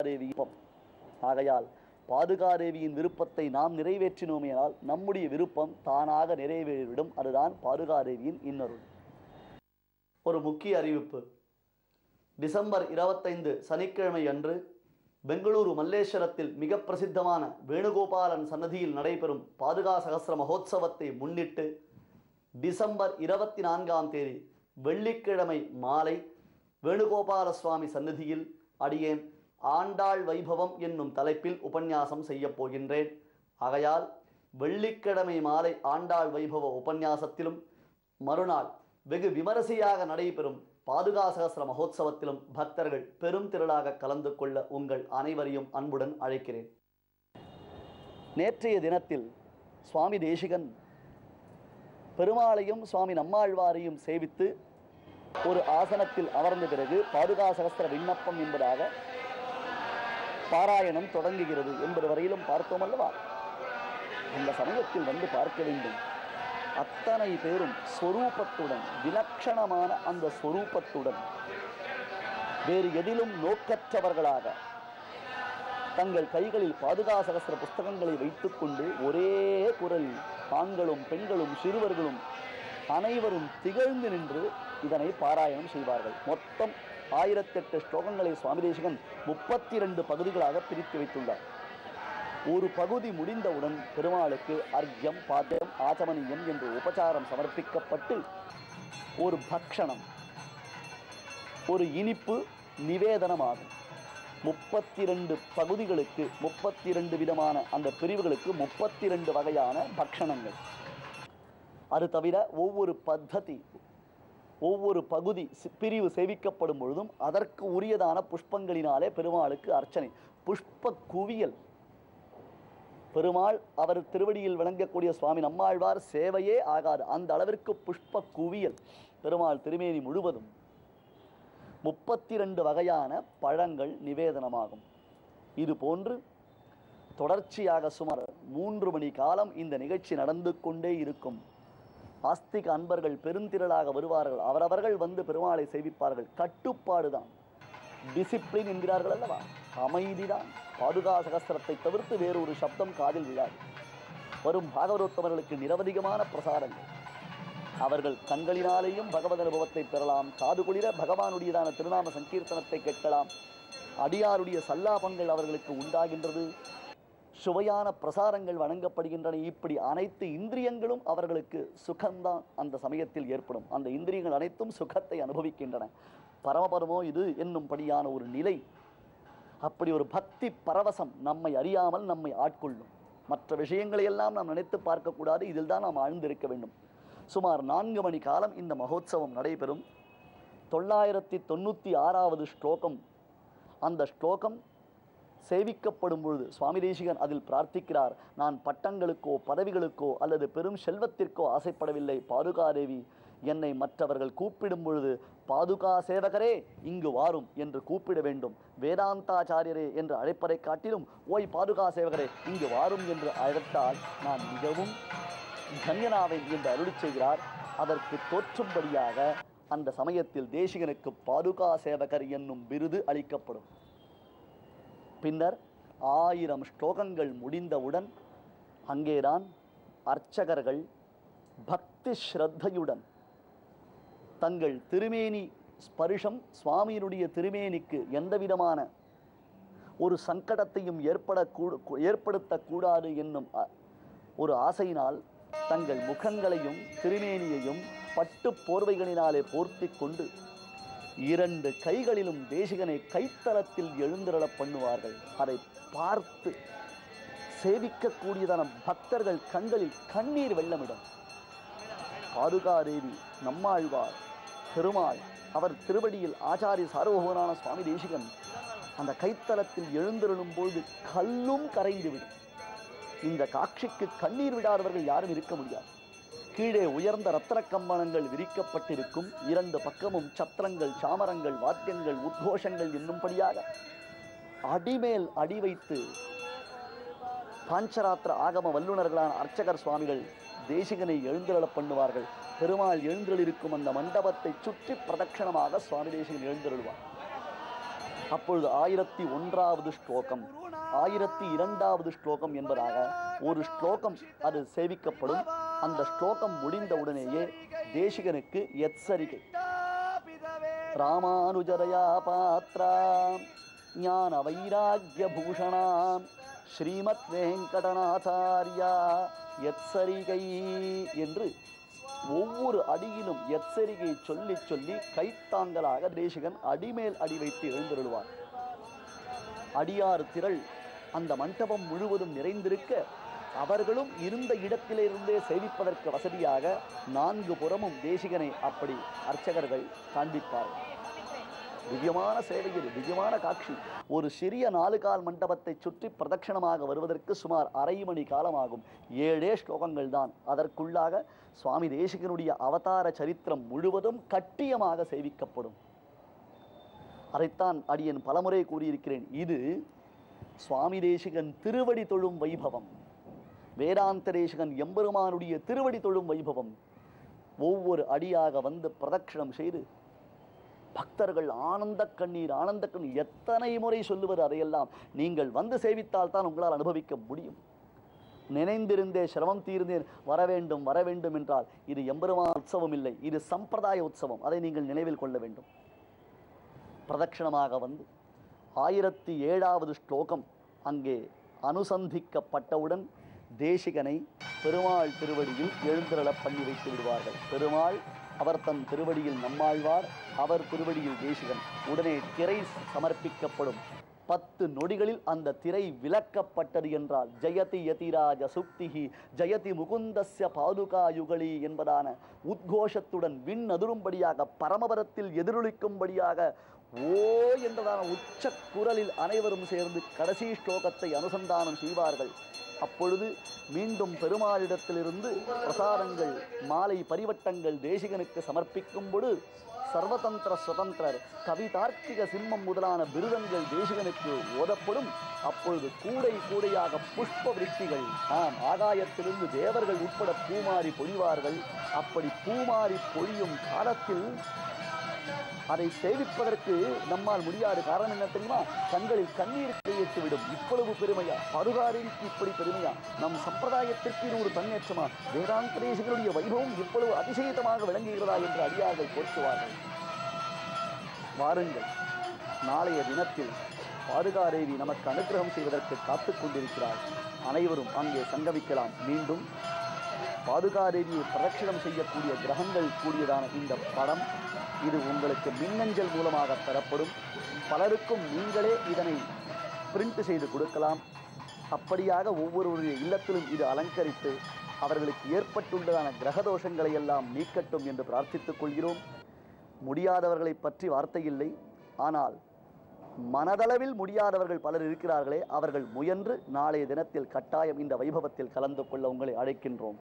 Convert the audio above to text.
தேவி. ஆகையால் பாதுகாதேவியின் விருப்பத்தை நாம் நிறைவேற்றினோமேனால் நம்முடைய விருப்பம் தானாக நிறைவேறிவிடும். அதுதான் பாதுகாதேவியின் இன்னொரு ஒரு முக்கிய அறிவிப்பு. டிசம்பர் 25 சனிக்கிழமை அன்று பெங்களூரு மல்லேஸ்வரத்தில் மிக பிரசித்தமான வேணுகோபாலன் சன்னதியில் நடைபெறும் பாதுகா சகஸ்ர மகோத்சவத்தை முன்னிட்டு டிசம்பர் 24ஆம் தேதி வெள்ளிக்கிழமை மாலை வேணுகோபால சுவாமி சன்னதியில் அடியேன் ஆண்டாள் வைபவம் என்னும் தலைப்பில் உபன்யாசம் செய்ய போகின்றேன். ஆகையால் வெள்ளிக்கிழமை மாலை ஆண்டாள் வைபவ உபன்யாசத்திலும் மறுநாள் வெகு விமரிசையாக நடைபெறும் பாதுகா சகஸ்ர மகோத்சவத்திலும் பக்தர்கள் பெரும் திரளாக கலந்து கொள்ள உங்கள் அனைவரையும் அன்புடன் அழைக்கிறேன். நேற்றைய தினத்தில் சுவாமி தேசிகன் பெருமாளையும் சுவாமி நம்மாழ்வாரையும் சேவித்து ஒரு ஆசனத்தில் அமர்ந்த பிறகு பாதுகா சகஸ்ர விண்ணப்பம் என்பதாக பாராயணம் தொடங்குகிறது என்பது வரையிலும் பார்த்தோம் அல்லவா? அந்த சமயத்தில் வந்து பார்க்க வேண்டும். அத்தனை பேரும் ஸ்வரூபத்துடன், விலட்சணமான அந்த ஸ்வரூபத்துடன், வேறு எதிலும் நோக்கற்றவர்களாக தங்கள் கைகளில் பாதுகா சகஸ்ர புஸ்தகங்களை வைத்துக்கொண்டு ஒரே குரலில் ஆண்களும் பெண்களும் சிறுவர்களும் அனைவரும் திகழ்ந்து நின்று இதனை பாராயணம் செய்வார்கள். மொத்தம் 1008 ஸ்லோகங்களை சுவாமி தேசிகன் 32 பகுதிகளாக பிரித்து வைத்துள்ளார். ஒரு பகுதி முடிந்தவுடன் பெருமாளுக்கு அர்க்யம், பாத்தியம், ஆச்சமனியம் என்று உபச்சாரம் சமர்ப்பிக்கப்பட்டு ஒரு பக்ஷணம், ஒரு இனிப்பு நிவேதனமாகும். 32 பகுதிகளுக்கு 32 விதமான அந்த பிரிவுகளுக்கு 32 வகையான பக்ஷணங்கள். அது தவிர ஒவ்வொரு பகுதி பிரிவு சேவிக்கப்படும் பொழுதும் அதற்கு உரியதான புஷ்பங்களினாலே பெருமாளுக்கு அர்ச்சனை, புஷ்ப குவியல். பெருமாள் அவர் திருவடியில் விளங்கக்கூடிய சுவாமி நம்மாழ்வார் சேவையே ஆகாது, அந்த அளவிற்கு புஷ்ப குவியல் பெருமாள் திருமேனி முழுவதும். 32 வகையான பழங்கள் நிவேதனமாகும். இது போன்று தொடர்ச்சியாக சுமார் 3 மணி காலம் இந்த நிகழ்ச்சி நடந்து கொண்டே இருக்கும். ஆஸ்திக அன்பர்கள் பெருந்திரளாக வருவார்கள். அவரவர்கள் வந்து பெருமாளை சேவிப்பார்கள். கட்டுப்பாடு தான், டிசிப்ளின் என்கிறார்கள் அல்லவா, அமைதிதான். பாதுகா சகஸ்திரத்தை தவிர்த்து வேறு ஒரு சப்தம் காதில் விழாது. வரும் பாகவதோத்தமர்களுக்கு நிரவதிகமான பிரசாரங்கள். அவர்கள் கண்களினாலேயும் பகவத் அனுபவத்தை பெறலாம். காது குளிர பகவானுடையதான திருநாம சங்கீர்த்தனத்தை கேட்கலாம். அடியாருடைய சல்லாபங்கள் அவர்களுக்கு உண்டாகின்றது. சுவையான பிரசாரங்கள் வழங்கப்படுகின்றன. இப்படி அனைத்து இந்திரியங்களும் அவர்களுக்கு சுகம்தான் அந்த சமயத்தில் ஏற்படும். அந்த இந்திரியங்கள் அனைத்தும் சுகத்தை அனுபவிக்கின்றன. பரமபரமோ இது என்னும்படியான ஒரு நிலை, அப்படி ஒரு பக்தி பரவசம் நம்மை அறியாமல் நம்மை ஆட்கொள்ளும். மற்ற விஷயங்களை எல்லாம் நாம் நினைத்து பார்க்கக்கூடாது, இதில் தான் நாம் ஆழ்ந்திருக்க வேண்டும். சுமார் 4 மணி காலம் இந்த மகோத்சவம் நடைபெறும். 996வது ஸ்லோகம். அந்த ஸ்லோகம் சேவிக்கப்படும் பொழுது சுவாமி தேசிகன் அதில் பிரார்த்திக்கிறார், நான் பட்டங்களுக்கோ பதவிகளுக்கோ அல்லது பெரும் செல்வத்திற்கோ ஆசைப்படவில்லை. பாதுகாதேவி என்னை மற்றவர்கள் கூப்பிடும் பொழுது பாதுகா சேவகரே இங்கு வாரும் என்று கூப்பிட வேண்டும். வேதாந்தாச்சாரியரே என்று அழைப்பதை காட்டிலும் ஓய் பாதுகா சேவகரே இங்கு வாரும் என்று அழைத்தால் நான் மிகவும் தன்யனாவேன் என்று அருளி செய்கிறார். அதற்கு தோற்றும்படியாக அந்த சமயத்தில் தேசிகனுக்கு பாதுகா சேவகர் என்னும் விருது அளிக்கப்படும். பின்னர் 1000 ஸ்லோகங்கள் முடிந்தவுடன் அங்கேதான் அர்ச்சகர்கள் பக்தி ஸ்ரத்தையுடன் தங்கள் திருமேனி ஸ்பரிஷம் சுவாமியினுடைய திருமேனிக்கு எந்தவிதமான ஒரு சங்கடத்தையும் ஏற்படுத்தக்கூடாது என்னும் ஒரு ஆசையினால் தங்கள் முகங்களையும் திருமேனியையும் பட்டு போர்வைகளினாலே போர்த்தி கொண்டு 2 கைகளிலும் தேசிகனை கைத்தலத்தில் எழுந்தருள பண்ணுவார்கள். அதை பார்த்து சேவிக்கக்கூடியதான பக்தர்கள் கண்களில் கண்ணீர் வெள்ளமிடும். பாதுகாதேவி, நம்மாழ்வார், பெருமாள், அவர் திருவடியில் ஆச்சாரிய சார்வபௌமனான சுவாமி தேசிகன் அந்த கைத்தலத்தில் எழுந்தருளும் பொழுது கல்லும் கரைந்துவிடும். இந்த காட்சிக்கு கண்ணீர் விடாதவர்கள் யாரும் இருக்க முடியாது. கீழே உயர்ந்த ரத்தன கம்பளங்கள் விரிக்கப்பட்டிருக்கும். 2 பக்கமும் சத்திரங்கள், சாமரங்கள், வாத்தியங்கள், உத்கோஷங்கள் என்னும்படியாக அடிமேல் அடி வைத்து பாஞ்சராத்திர ஆகம வல்லுநர்களான அர்ச்சகர் சுவாமிகள் தேசிகனை எழுந்தருள பண்ணுவார்கள். பெருமாள் எழுந்தருளிருக்கும் அந்த மண்டபத்தை சுற்றி பிரதட்சணமாக சுவாமி தேசிகன் எழுந்தருள்வார். அப்பொழுது 1001வது ஸ்லோகம் 1002வது ஸ்லோகம் என்பதாக ஒரு ஸ்லோகம் அது சேவிக்கப்படும். அந்த ஸ்லோகம் முடிந்த உடனேயே தேசிகனுக்கு எச்சரிக்கை. ராமானுஜரயா பாத்ரா ஞான வைராக்கிய பூஷணாம் ஸ்ரீமத் வெங்கடநாதாரியா எச்சரிகை என்று ஒவ்வொரு அடியிலும் எச்சரிக்கை சொல்லி சொல்லி கைத்தாங்கலாக தேசிகன் அடிமேல் அடி வைத்து எழுந்திருவார். அடியார் திரள் அந்த மண்டபம் முழுவதும் நிறைந்திருக்க அவர்களும் இருந்த இடத்திலிருந்தே சேவிப்பதற்கு வசதியாக 4 புறமும் தேசிகனை அப்படி அர்ச்சகர்கள் காண்பிப்பார்கள். திவ்யமான சேவையில் திவ்யமான காட்சி. ஒரு சிறிய 4 கால் மண்டபத்தை சுற்றி பிரதட்சணமாக வருவதற்கு சுமார் அரை மணி காலமாகும். 7 ஸ்லோகங்கள் தான். அதற்குள்ளாக சுவாமி தேசிகனுடைய அவதார சரித்திரம் முழுவதும் கட்டியமாக சேவிக்கப்படும். அதைத்தான் அடியன் பலமுறை கூறியிருக்கிறேன். இது சுவாமி தேசிகன் திருவடி தொழும் வைபவம். வேதாந்த தேசிகன் எம்பெருமானுடைய திருவடி தொழும் வைபவம். ஒவ்வொரு அடியாக வந்து பிரதட்சணம் செய்து பக்தர்கள் ஆனந்த கண்ணீர் எத்தனை முறை சொல்லுவது அதையெல்லாம் நீங்கள் வந்து சேவித்தால் தான் உங்களால் அனுபவிக்க முடியும். நினைந்திருந்தே சிரமம் தீர்ந்தேன் வர வேண்டும் என்றால் இது எம்பெருமான் உற்சவம் இல்லை, இது சம்பிரதாய உற்சவம். அதை நீங்கள் நினைவில் கொள்ள வேண்டும். பிரதட்சணமாக வந்து 1007வது ஸ்லோகம் அங்கே அனுசந்திக்கப்பட்டவுடன் தேசிகனை பெருமாள் திருவடியில் எழுந்தருள பண்ணி வைத்து விடுவார்கள். பெருமாள் அவர் தன் திருவடியில் நம்மாழ்வார், அவர் திருவடியில் தேசிகன். உடனே திரை சமர்ப்பிக்கப்படும். 10 நொடிகளில் அந்த திரை விலக்கப்பட்டது என்றால் ஜெயதி யதிராஜ சுக்திஹி ஜெயதி முகுந்தஸ்ய பாதுகா யுகலி என்பதான உத்கோஷத்துடன் விண் அதிரும்படியாக பரமபரத்தில் எதிரொலிக்கும்படியாக ஓ என்றதான உச்ச குரலில் அனைவரும் சேர்ந்து கடைசி ஸ்லோகத்தை அனுசந்தானம் செய்வார்கள். அப்பொழுது மீண்டும் பெருமாளிடத்திலிருந்து பிரசாதங்கள் மாலை பரிவட்டங்கள் தேசிகனுக்கு சமர்ப்பிக்கும் பொழுது சர்வதந்திர சுதந்திரர் கவிதார்க்கிக சிம்மம் முதலான விருதங்கள் தேசிகனுக்கு ஓதப்படும். அப்பொழுது கூடையாக புஷ்ப விருத்திகள் ஆகாயத்திலிருந்து தேவர்கள் உட்பட பூமாரி பொழிவார்கள். அப்படி பூமாரி பொழியும் காலத்தில் அதை சேவிப்பதற்கு நம்மால் முடியாது. காரணம் என்ன தெரியுமா? கண்களில் கண்ணீர் கையெட்டுவிடும். இவ்வளவு பெருமையா? பருகாரிக்கு இப்படி பெருமையா? நம் சம்பிரதாயத்திற்கு இது ஒரு தன்னேற்றமா? வேதாந்த தேசிகனுடைய வைபவம் இவ்வளவு அதிசயமாக விளங்குகிறதா என்று அடியார்கள் போற்றுவார்கள். வாருங்கள், நாளைய தினத்தில் பாதுகாதேவி நமக்கு அனுகிரகம் செய்வதற்கு காத்துக் கொண்டிருக்கிறார். அனைவரும் அங்கே சங்கமிக்கலாம். மீண்டும் பாதுகாதேவியை பிரதட்சணம் செய்யக்கூடிய கிரகங்கள் கூடியதான இந்த படம் இது உங்களுக்கு மின்னஞ்சல் மூலமாக தரப்படும். பலருக்கும் நீங்களே இதனை பிரிண்ட் செய்து கொடுக்கலாம். அப்படியாக ஒவ்வொருவருடைய இல்லத்திலும் இது அலங்கரித்து அவர்களுக்கு ஏற்பட்டுள்ளதான கிரகதோஷங்களை எல்லாம் நீக்கட்டும் என்று பிரார்த்தித்துக் கொள்கிறோம். முடியாதவர்களை பற்றி வார்த்தை இல்லை. ஆனால் மனதளவில் முடியாதவர்கள் பலர் இருக்கிறார்களே, அவர்கள் முயன்று நாளைய தினத்தில் கட்டாயம் இந்த வைபவத்தில் கலந்து கொள்ள உங்களை அழைக்கின்றோம்.